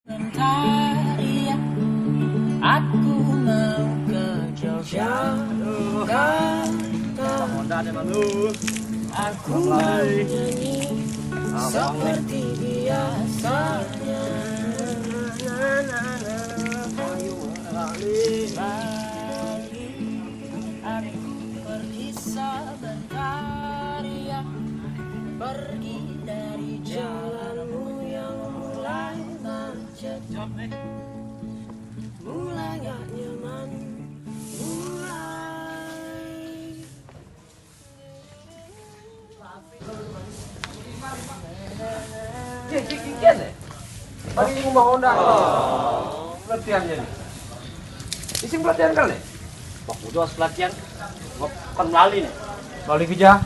Bentar ya, aku mau ke Jogja. Aku mau nyanyi seperti biasanya. Bagi aku pergi sebentar ya, pergi dari jalanmu yang mulai macet, mulai gak nyaman, mulai. Kikian ya? Pagi ini rumah Honda. Pelatihannya nih. Isi pelatihan kali? Wah, udah pelatihan. Kan melalui nih. Melalui kerja?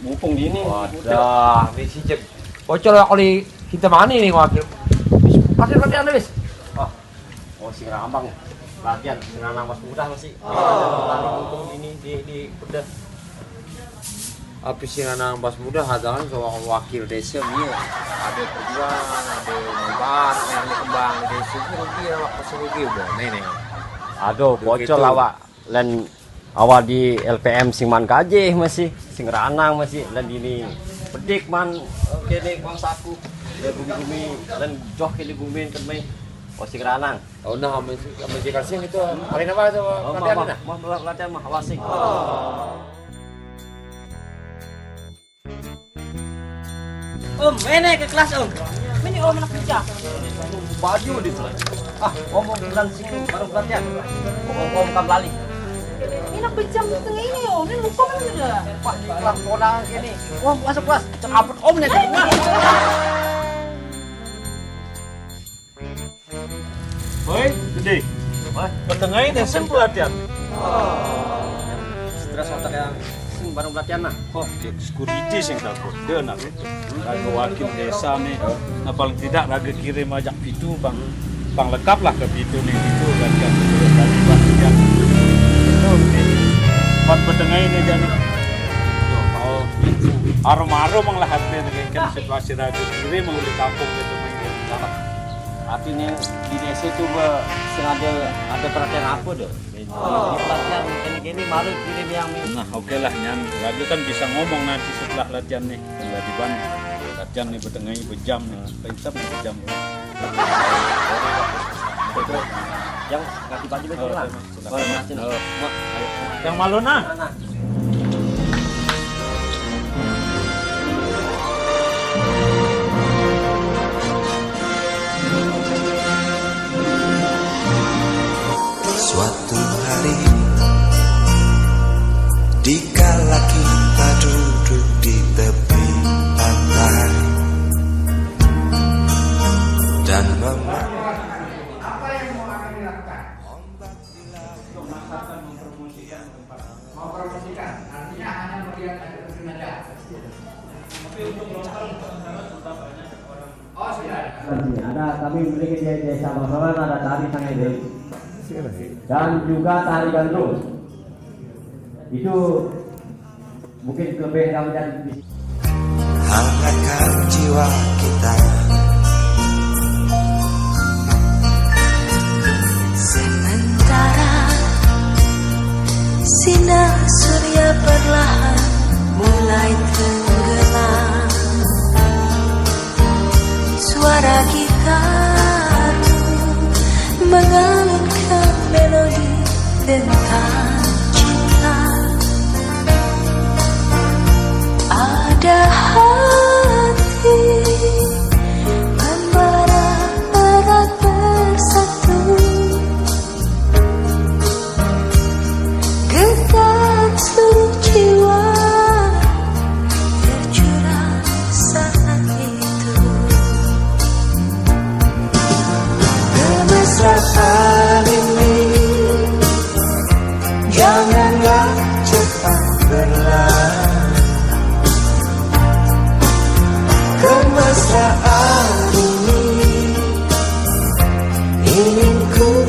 Mumpung di ini. Wadah, misi cek. Bocor lah kali kita mana nih wakil. Masih pelatihan deh, bis. Oh, si Rambang. Pelatihan dengan nama mudah masih. Mumpung ini di udah. Apa sih anak bas muda hadangan seorang wakil desa dia ada perjuangan ada membar yang kembang desa itu rugi waktu serugi udah nih Aduh, bocor lawak. Len awal di LPM sing man kajeh masih sing ranang masih len ini pedik man kene bangsaku le bumi-bumi len joh kene bumi kan mai sing ranang. Oh nah masih kasih itu paling apa itu pelatihan mah pelatihan mah wasik. Ini ke kelas ini anak kerja. Baju di sana. Ngomong bulan sing baru pelatihan. Ngomong kam lali. Ini pejam setengah ini ini lupa kan udah. Pak, kelas bola gini. Wah, masuk kelas. Apot omnya tuh. Hoi, gede. Petengah ini sen pelatihan. Stres otak yang sing baru pelatihan nah. Oh, security sing takut. Dia nak. Raga wakil desa nih. Nah, paling tidak raga kirim ajak pitu bang. Bang lengkap lah ke pitu nih itu kan dari bagian. Pat petengah ini jadi. Oh, arum-arum lah hati dengan situasi raga kirim mau di kampung gitu main jalan. Artinya di desa itu sing ada perhatian apa deh. Di pelatihan gini malu kirim yang Nah, oke lah nyan. Raga kan bisa ngomong nanti setelah latihan nih. Setelah di ban latihan nih petengah ini berjam nih. Tetap berjam. yang ganti baju betul lah. Yang malu nah. Suatu hari dikala kita duduk di tepi pantai dan apa yang mau akan dilakukan? Mau promosikan, artinya hanya melihat terjun aja. Tapi untuk lokal oh sudah ada kami memiliki di desa Bangsawan ada tari sangai desa dan juga tari gantung itu mungkin lebih dan hangatkan jiwa kita. Sementara sinar surya perlahan mulai tenggelam, suara gitar mengalunkan melodi tentang cinta. Ada hati membara erat bersatu, getar seluruh jiwa tercurah saat itu. Kemesraan ini janganlah cepat berlalu. Kemesraan ini ingin ku